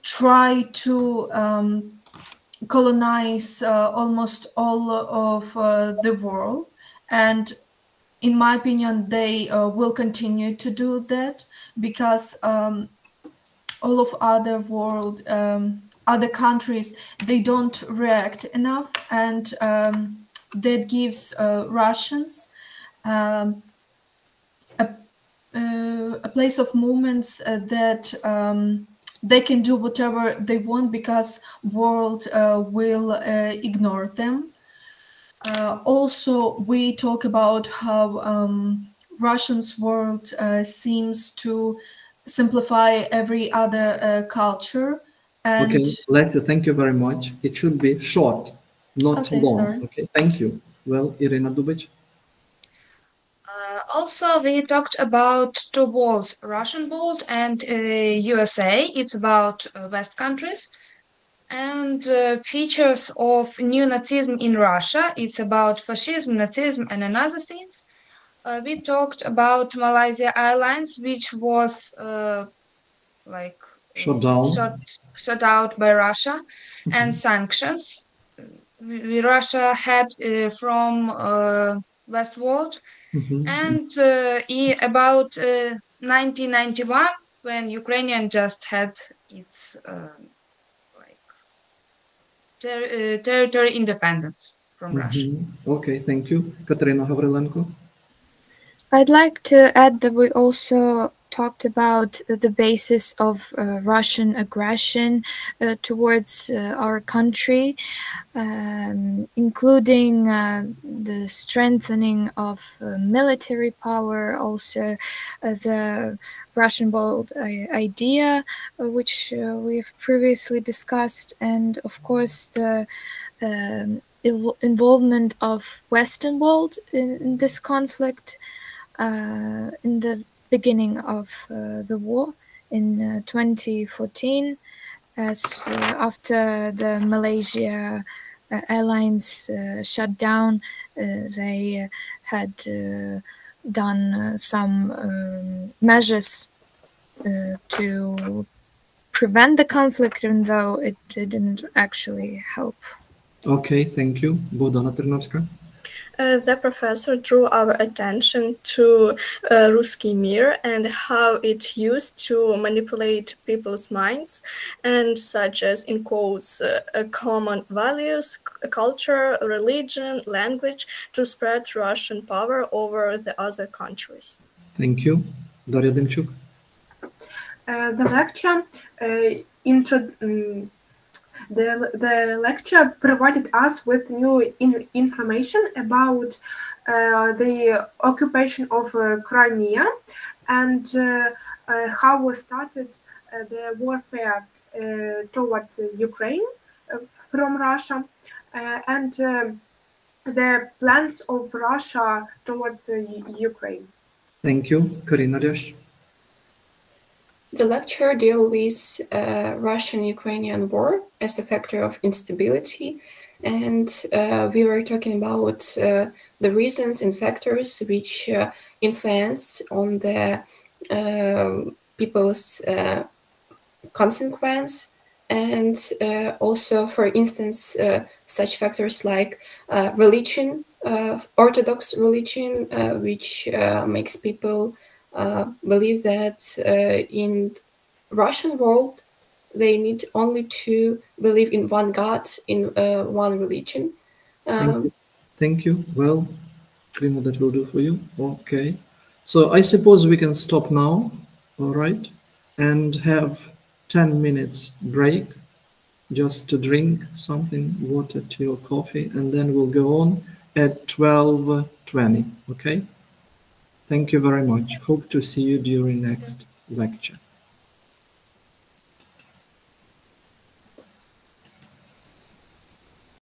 try to colonize almost all of the world, and in my opinion they will continue to do that because all of other countries, they don't react enough, and that gives Russians a place of movements that they can do whatever they want because world will ignore them. Also, we talk about how Russians world seems to simplify every other culture. And okay, Lesa, thank you very much. It should be short, not long. Sorry. Okay, thank you. Well, Irina Dubic. Also, we talked about two worlds, Russian world and USA. It's about West countries. And features of neo-Nazism in Russia. It's about fascism, Nazism, and another things. We talked about Malaysia Airlines, which was shut out by Russia, and sanctions Russia had from West world. And about 1991, when Ukrainian just had its territory independence from Russia. Okay, thank you. Katerina Gavrilenko. I'd like to add that we also talked about the basis of Russian aggression towards our country, including the strengthening of military power, also the Russian bold idea, which we've previously discussed, and of course the involvement of Western world in this conflict in the beginning of the war in 2014, as after the Malaysia airlines shut down, they had done some measures to prevent the conflict, even though it didn't actually help. Okay, thank you. Богдана Терновська. The professor drew our attention to Ruski Mir and how it used to manipulate people's minds, and such as, in quotes, common values, culture, religion, language, to spread Russian power over the other countries. Thank you. Дар'я Демчук. The lecture provided us with new information about the occupation of Crimea and how we started the warfare towards Ukraine from Russia and the plans of Russia towards Ukraine. Thank you. Karina Ryash. The lecture deals with Russian-Ukrainian war as a factor of instability, and we were talking about the reasons and factors which influence on the people's consequence, and also, for instance, such factors like religion, Orthodox religion, which makes people believe that in Russian world they need only to believe in one God, in one religion. Thank you. Well, Karina, that will do for you. Okay. So I suppose we can stop now, all right, and have 10 minutes break just to drink something, water, tea or coffee, and then we'll go on at 12:20, okay? Thank you very much. Hope to see you during next lecture.